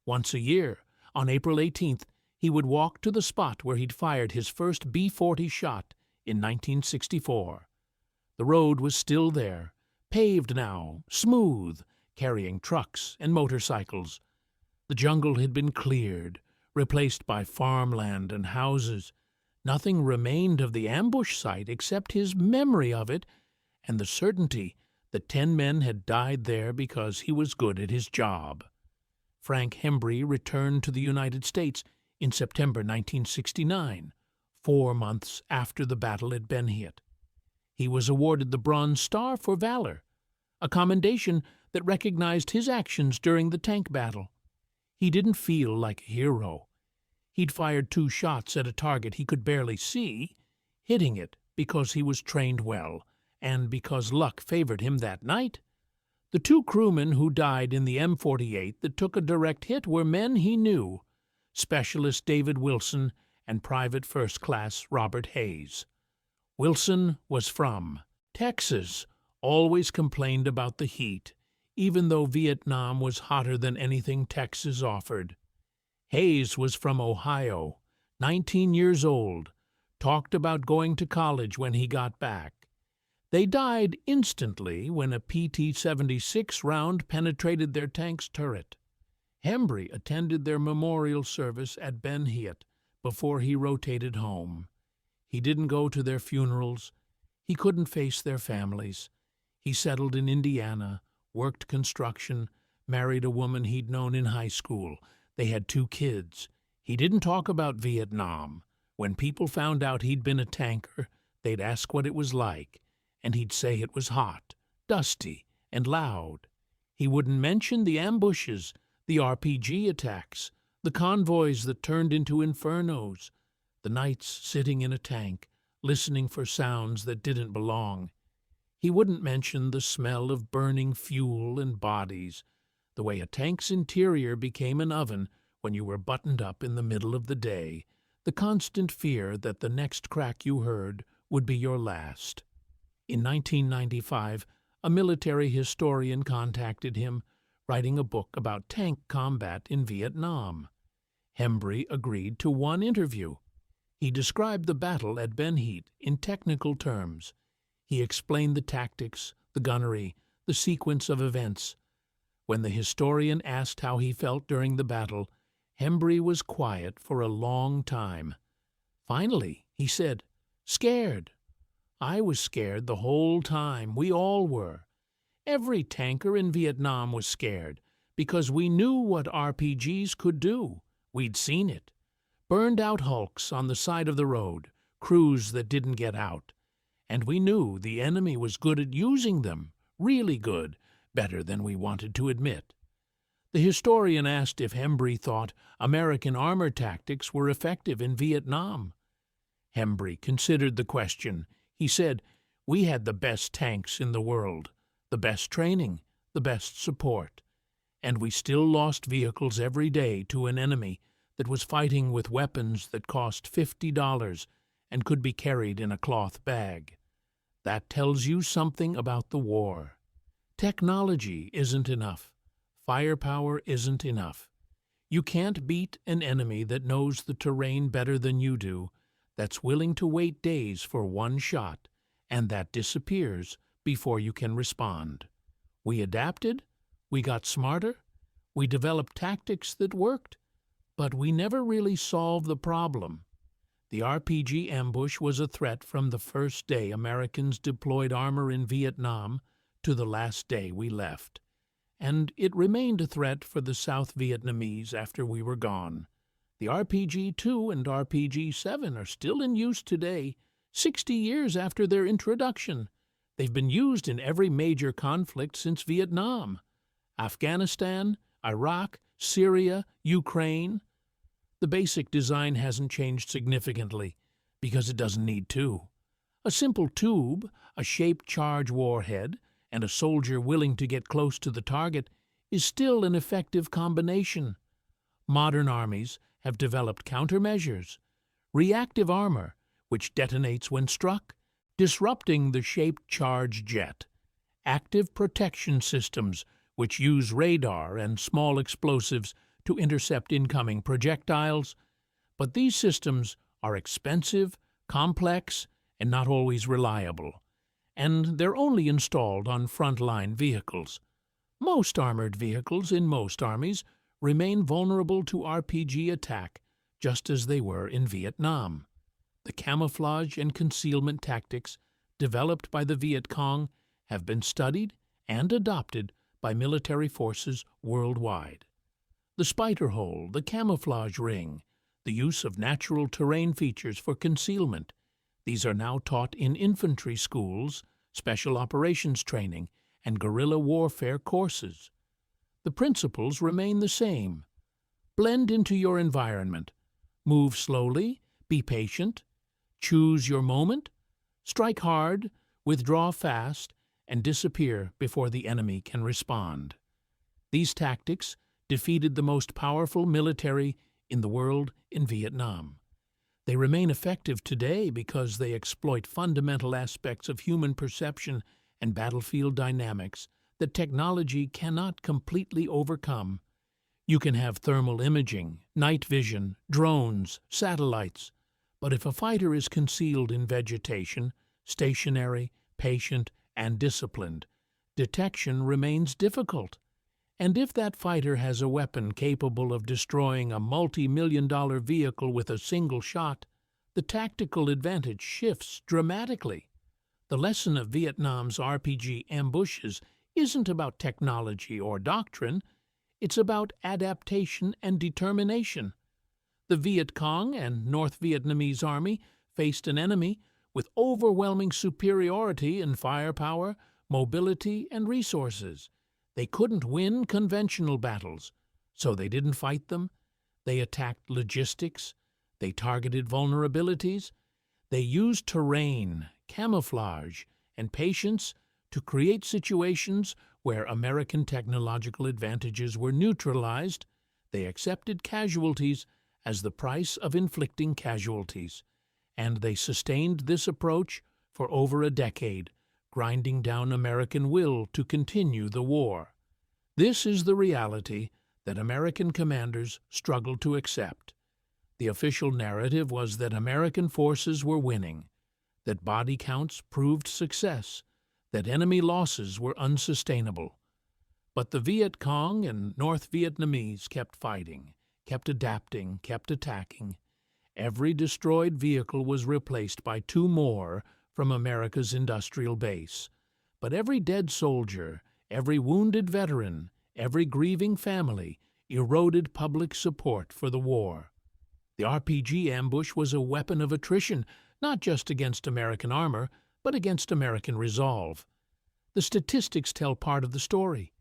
Once a year, on April 18th, he would walk to the spot where he'd fired his first B-40 shot in 1964. The road was still there, paved now, smooth, carrying trucks and motorcycles. The jungle had been cleared, replaced by farmland and houses. Nothing remained of the ambush site except his memory of it and the certainty that 10 men had died there because he was good at his job. Frank Hembree returned to the United States in September 1969, 4 months after the battle at Ben Hiet. He was awarded the Bronze Star for valor, a commendation that recognized his actions during the tank battle. He didn't feel like a hero. He'd fired 2 shots at a target he could barely see, hitting it because he was trained well and because luck favored him that night. The 2 crewmen who died in the M48 that took a direct hit were men he knew, Specialist David Wilson and Private First Class Robert Hayes. Wilson was from Texas, always complained about the heat, even though Vietnam was hotter than anything Texas offered. Hayes was from Ohio, 19 years old, talked about going to college when he got back. They died instantly when a PT-76 round penetrated their tank's turret. Hembree attended their memorial service at Ben Hiet before he rotated home. He didn't go to their funerals. He couldn't face their families. He settled in Indiana, worked construction, married a woman he'd known in high school. They had 2 kids. He didn't talk about Vietnam. When people found out he'd been a tanker, they'd ask what it was like, and he'd say it was hot, dusty, and loud. He wouldn't mention the ambushes, the RPG attacks, the convoys that turned into infernos, the nights sitting in a tank, listening for sounds that didn't belong. He wouldn't mention the smell of burning fuel and bodies, the way a tank's interior became an oven when you were buttoned up in the middle of the day, the constant fear that the next crack you heard would be your last. In 1995, a military historian contacted him, writing a book about tank combat in Vietnam. Hembree agreed to 1 interview. He described the battle at Ben Hiet in technical terms. He explained the tactics, the gunnery, the sequence of events. When the historian asked how he felt during the battle, Hembree was quiet for a long time. Finally, he said, "Scared. I was scared the whole time. We all were. Every tanker in Vietnam was scared because we knew what RPGs could do. We'd seen it. Burned-out hulks on the side of the road, crews that didn't get out. And we knew the enemy was good at using them, really good, better than we wanted to admit." The historian asked if Hembree thought American armor tactics were effective in Vietnam. Hembree considered the question. He said, "We had the best tanks in the world, the best training, the best support, and we still lost vehicles every day to an enemy that was fighting with weapons that cost $50 and could be carried in a cloth bag. That tells you something about the war. Technology isn't enough. Firepower isn't enough. You can't beat an enemy that knows the terrain better than you do, that's willing to wait days for 1 shot, and that disappears before you can respond. We adapted, we got smarter, we developed tactics that worked, but we never really solved the problem. The RPG ambush was a threat from the first day Americans deployed armor in Vietnam to the last day we left. And it remained a threat for the South Vietnamese after we were gone. The RPG-2 and RPG-7 are still in use today, 60 years after their introduction. They've been used in every major conflict since Vietnam: Afghanistan, Iraq, Syria, Ukraine. The basic design hasn't changed significantly, because it doesn't need to. A simple tube, a shaped charge warhead, and a soldier willing to get close to the target is still an effective combination. Modern armies have developed countermeasures: reactive armor, which detonates when struck, disrupting the shaped charge jet; active protection systems, which use radar and small explosives to intercept incoming projectiles. But these systems are expensive, complex, and not always reliable, and they're only installed on frontline vehicles. Most armored vehicles in most armies remain vulnerable to RPG attack, just as they were in Vietnam. The camouflage and concealment tactics developed by the Viet Cong have been studied and adopted by military forces worldwide. The spider hole, the camouflage ring, the use of natural terrain features for concealment. These are now taught in infantry schools, special operations training, and guerrilla warfare courses. The principles remain the same. Blend into your environment. Move slowly, be patient, choose your moment, strike hard, withdraw fast, and disappear before the enemy can respond. These tactics defeated the most powerful military in the world in Vietnam. They remain effective today because they exploit fundamental aspects of human perception and battlefield dynamics that technology cannot completely overcome. You can have thermal imaging, night vision, drones, satellites, but if a fighter is concealed in vegetation, stationary, patient, and disciplined, detection remains difficult. And if that fighter has a weapon capable of destroying a multi-million-dollar vehicle with a single shot, the tactical advantage shifts dramatically. The lesson of Vietnam's RPG ambushes isn't about technology or doctrine, it's about adaptation and determination. The Viet Cong and North Vietnamese Army faced an enemy with overwhelming superiority in firepower, mobility, and resources. They couldn't win conventional battles, so they didn't fight them. They attacked logistics. They targeted vulnerabilities. They used terrain, camouflage, and patience to create situations where American technological advantages were neutralized. They accepted casualties as the price of inflicting casualties, and they sustained this approach for over a decade, grinding down American will to continue the war. This is the reality that American commanders struggled to accept. The official narrative was that American forces were winning, that body counts proved success, that enemy losses were unsustainable. But the Viet Cong and North Vietnamese kept fighting, kept adapting, kept attacking. Every destroyed vehicle was replaced by 2 more from America's industrial base. But every dead soldier, every wounded veteran, every grieving family eroded public support for the war. The RPG ambush was a weapon of attrition, not just against American armor, but against American resolve. The statistics tell part of the story.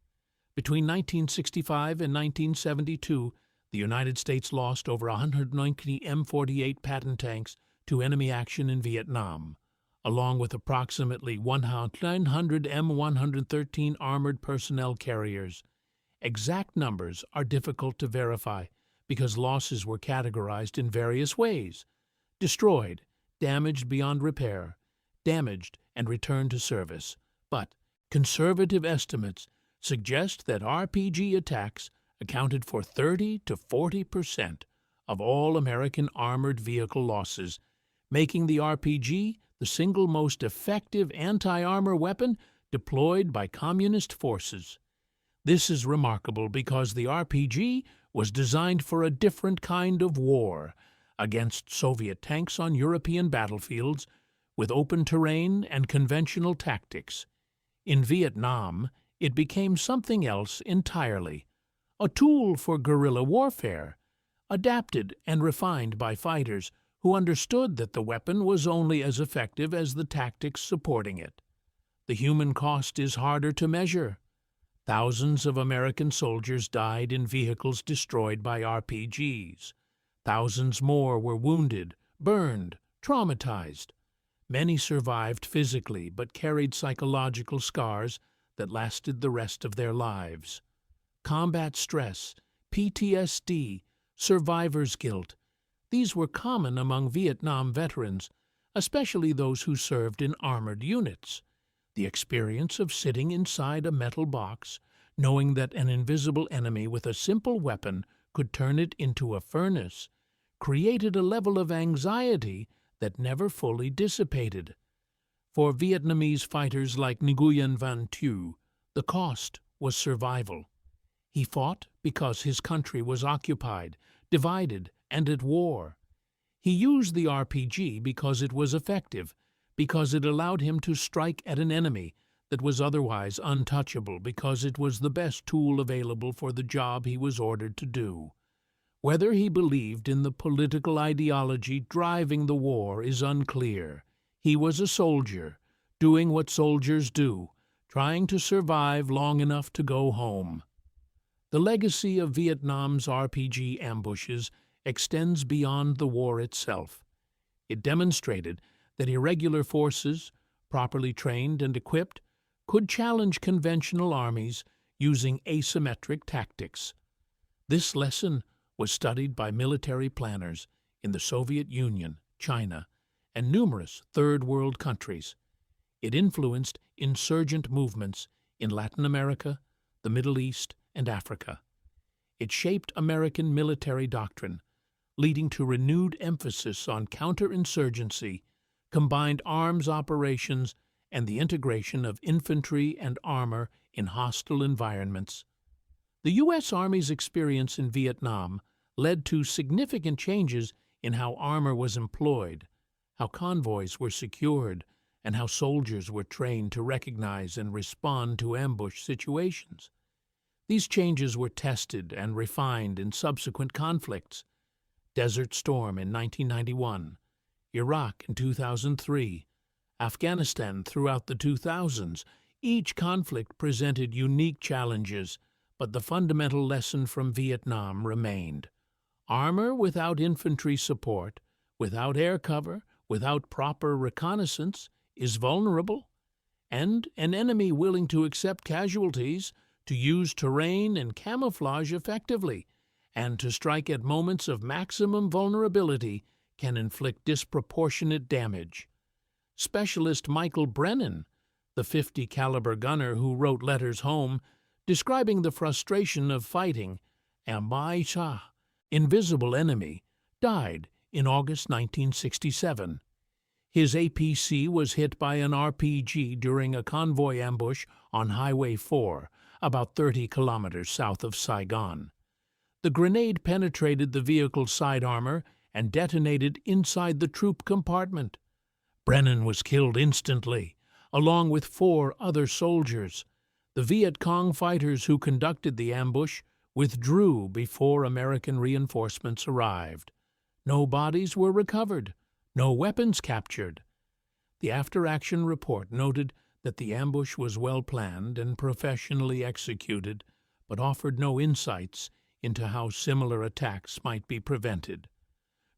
Between 1965 and 1972, the United States lost over 190 M48 Patton tanks to enemy action in Vietnam, along with approximately 900 M113 armored personnel carriers. Exact numbers are difficult to verify because losses were categorized in various ways: destroyed, damaged beyond repair, damaged and returned to service. But conservative estimates suggest that RPG attacks accounted for 30 to 40% of all American armored vehicle losses, making the RPG the single most effective anti-armor weapon deployed by communist forces. This is remarkable because the RPG was designed for a different kind of war, against Soviet tanks on European battlefields, with open terrain and conventional tactics. In Vietnam, it became something else entirely, a tool for guerrilla warfare, adapted and refined by fighters who understood that the weapon was only as effective as the tactics supporting it. The human cost is harder to measure. Thousands of American soldiers died in vehicles destroyed by RPGs. Thousands more were wounded, burned, traumatized. Many survived physically but carried psychological scars that lasted the rest of their lives. Combat stress, PTSD, survivor's guilt, these were common among Vietnam veterans, especially those who served in armored units. The experience of sitting inside a metal box, knowing that an invisible enemy with a simple weapon could turn it into a furnace, created a level of anxiety that never fully dissipated. For Vietnamese fighters like Nguyen Van Thieu, the cost was survival. He fought because his country was occupied, divided, and at war. He used the RPG because it was effective, because it allowed him to strike at an enemy that was otherwise untouchable, because it was the best tool available for the job he was ordered to do. Whether he believed in the political ideology driving the war is unclear. He was a soldier, doing what soldiers do, trying to survive long enough to go home. The legacy of Vietnam's RPG ambushes extends beyond the war itself. It demonstrated that irregular forces, properly trained and equipped, could challenge conventional armies using asymmetric tactics. This lesson was studied by military planners in the Soviet Union, China, and numerous Third World countries. It influenced insurgent movements in Latin America, the Middle East, and Africa. It shaped American military doctrine, leading to renewed emphasis on counterinsurgency, combined arms operations, and the integration of infantry and armor in hostile environments. The U.S. Army's experience in Vietnam led to significant changes in how armor was employed, how convoys were secured, and how soldiers were trained to recognize and respond to ambush situations. These changes were tested and refined in subsequent conflicts. Desert Storm in 1991, Iraq in 2003, Afghanistan throughout the 2000s. Each conflict presented unique challenges, but the fundamental lesson from Vietnam remained. Armor without infantry support, without air cover, without proper reconnaissance, is vulnerable, and an enemy willing to accept casualties, to use terrain and camouflage effectively, and to strike at moments of maximum vulnerability can inflict disproportionate damage. Specialist Michael Brennan, the .50 caliber gunner who wrote letters home, describing the frustration of fighting a Mai Cha, invisible enemy, died in August 1967. His APC was hit by an RPG during a convoy ambush on Highway 4, about 30 kilometers south of Saigon. The grenade penetrated the vehicle's side armor and detonated inside the troop compartment. Brennan was killed instantly, along with 4 other soldiers. The Viet Cong fighters who conducted the ambush withdrew before American reinforcements arrived. No bodies were recovered, no weapons captured. The after-action report noted that the ambush was well planned and professionally executed, but offered no insights into how similar attacks might be prevented.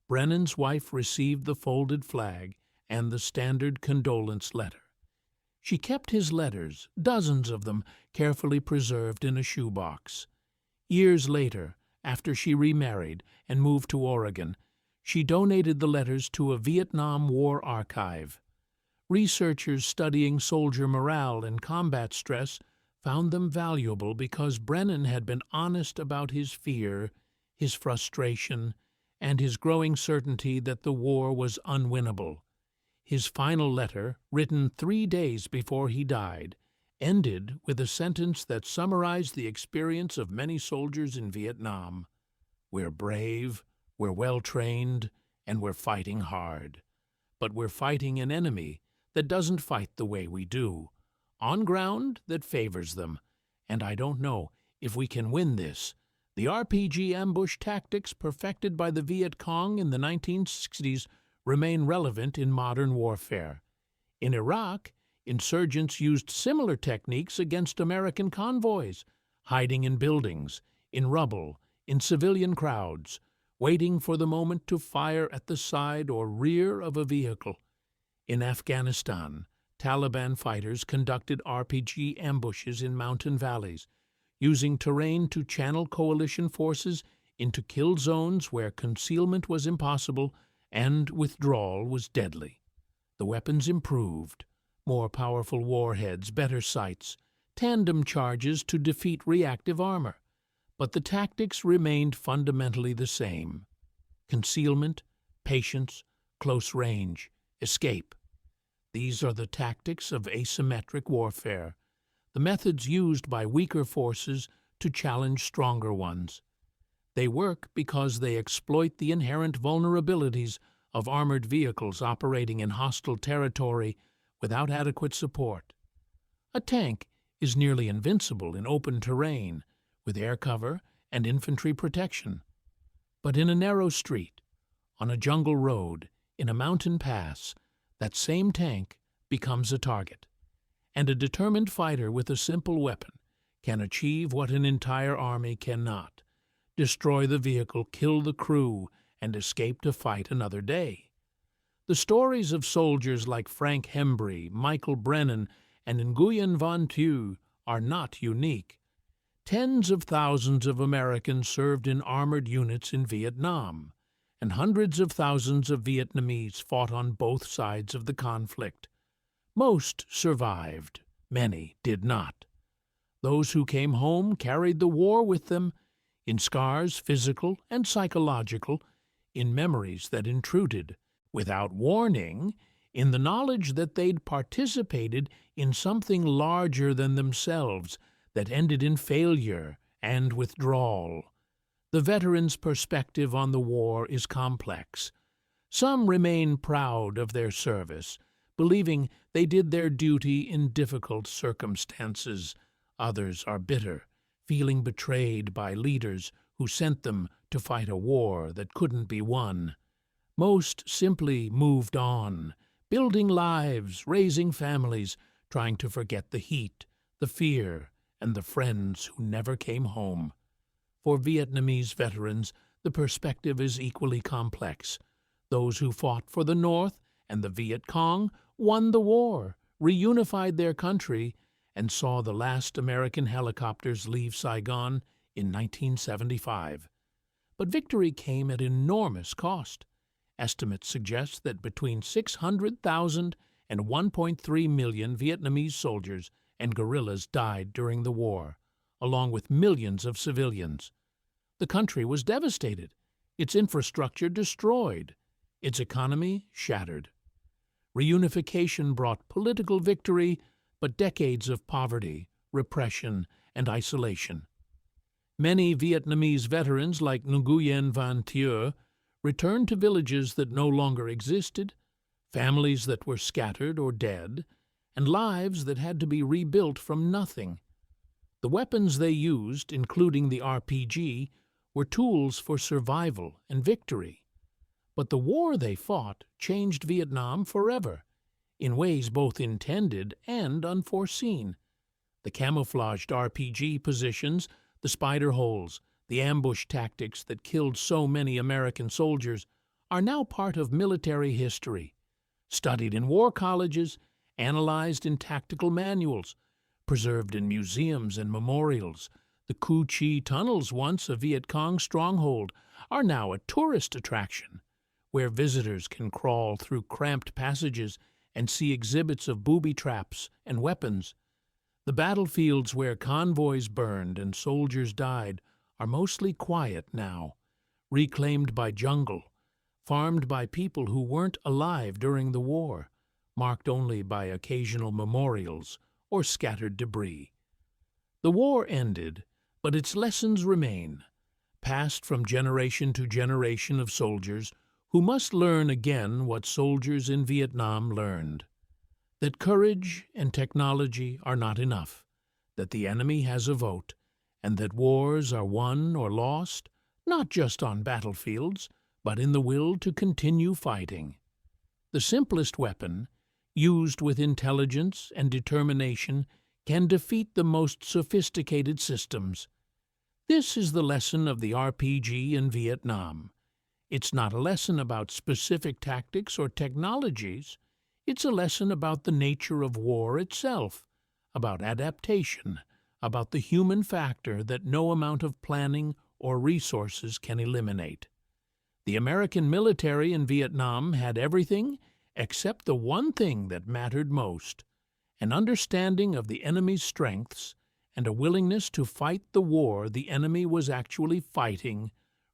Brennan's wife received the folded flag and the standard condolence letter. She kept his letters, dozens of them, carefully preserved in a shoebox. Years later, after she remarried and moved to Oregon, she donated the letters to a Vietnam War archive. Researchers studying soldier morale and combat stress found them valuable because Brennan had been honest about his fear, his frustration, and his growing certainty that the war was unwinnable. His final letter, written 3 days before he died, ended with a sentence that summarized the experience of many soldiers in Vietnam. "We're brave, we're well-trained, and we're fighting hard. But we're fighting an enemy that doesn't fight the way we do, on ground that favors them, and I don't know if we can win this." The RPG ambush tactics perfected by the Viet Cong in the 1960s remain relevant in modern warfare. In Iraq, insurgents used similar techniques against American convoys, hiding in buildings, in rubble, in civilian crowds, waiting for the moment to fire at the side or rear of a vehicle. In Afghanistan, Taliban fighters conducted RPG ambushes in mountain valleys, using terrain to channel coalition forces into kill zones where concealment was impossible and withdrawal was deadly. The weapons improved: more powerful warheads, better sights, tandem charges to defeat reactive armor. But the tactics remained fundamentally the same: concealment, patience, close range, escape. These are the tactics of asymmetric warfare, the methods used by weaker forces to challenge stronger ones. They work because they exploit the inherent vulnerabilities of armored vehicles operating in hostile territory without adequate support. A tank is nearly invincible in open terrain, with air cover and infantry protection. But in a narrow street, on a jungle road, in a mountain pass, that same tank becomes a target. And a determined fighter with a simple weapon can achieve what an entire army cannot: destroy the vehicle, kill the crew, and escape to fight another day. The stories of soldiers like Frank Hembree, Michael Brennan, and Nguyen Van Thieu are not unique. Tens of thousands of Americans served in armored units in Vietnam, and hundreds of thousands of Vietnamese fought on both sides of the conflict. Most survived, many did not. Those who came home carried the war with them, in scars physical and psychological, in memories that intruded, without warning, in the knowledge that they'd participated in something larger than themselves that ended in failure and withdrawal. The veteran's perspective on the war is complex. Some remain proud of their service, believing they did their duty in difficult circumstances. Others are bitter, feeling betrayed by leaders who sent them to fight a war that couldn't be won. Most simply moved on, building lives, raising families, trying to forget the heat, the fear, and the friends who never came home. For Vietnamese veterans, the perspective is equally complex. Those who fought for the North and the Viet Cong won the war, reunified their country, and saw the last American helicopters leave Saigon in 1975. But victory came at enormous cost. Estimates suggest that between 600,000 and 1.3 million Vietnamese soldiers and guerrillas died during the war, along with millions of civilians. The country was devastated, its infrastructure destroyed, its economy shattered. Reunification brought political victory, but decades of poverty, repression, and isolation. Many Vietnamese veterans like Nguyen Van Thieu returned to villages that no longer existed, families that were scattered or dead, and lives that had to be rebuilt from nothing. The weapons they used, including the RPG, were tools for survival and victory. But the war they fought changed Vietnam forever, in ways both intended and unforeseen. The camouflaged RPG positions, the spider holes, the ambush tactics that killed so many American soldiers are now part of military history, studied in war colleges, analyzed in tactical manuals, preserved in museums and memorials. The Cu Chi tunnels, once a Viet Cong stronghold, are now a tourist attraction, where visitors can crawl through cramped passages and see exhibits of booby traps and weapons. The battlefields where convoys burned and soldiers died are mostly quiet now, reclaimed by jungle, farmed by people who weren't alive during the war, marked only by occasional memorials or scattered debris. The war ended, but its lessons remain, passed from generation to generation of soldiers who must learn again what soldiers in Vietnam learned: that courage and technology are not enough, that the enemy has a vote, and that wars are won or lost not just on battlefields, but in the will to continue fighting. The simplest weapon, used with intelligence and determination, can defeat the most sophisticated systems. This is the lesson of the RPG in Vietnam. It's not a lesson about specific tactics or technologies. It's a lesson about the nature of war itself, about adaptation, about the human factor that no amount of planning or resources can eliminate. The American military in Vietnam had everything except the one thing that mattered most: an understanding of the enemy's strengths and a willingness to fight the war the enemy was actually fighting,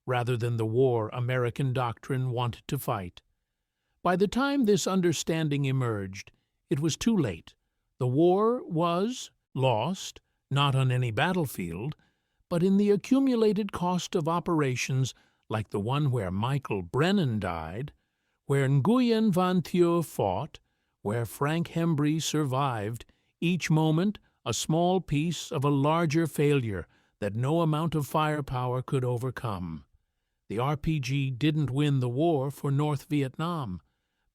rather than the war American doctrine wanted to fight. By the time this understanding emerged, it was too late. The war was lost, not on any battlefield, but in the accumulated cost of operations like the one where Michael Brennan died, where Nguyen Van Thieu fought, where Frank Hembree survived, each moment a small piece of a larger failure that no amount of firepower could overcome. The RPG didn't win the war for North Vietnam,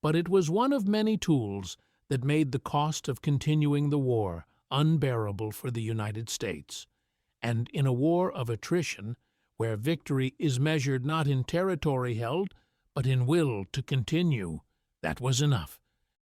but it was one of many tools that made the cost of continuing the war unbearable for the United States. And in a war of attrition, where victory is measured not in territory held, but in will to continue, that was enough.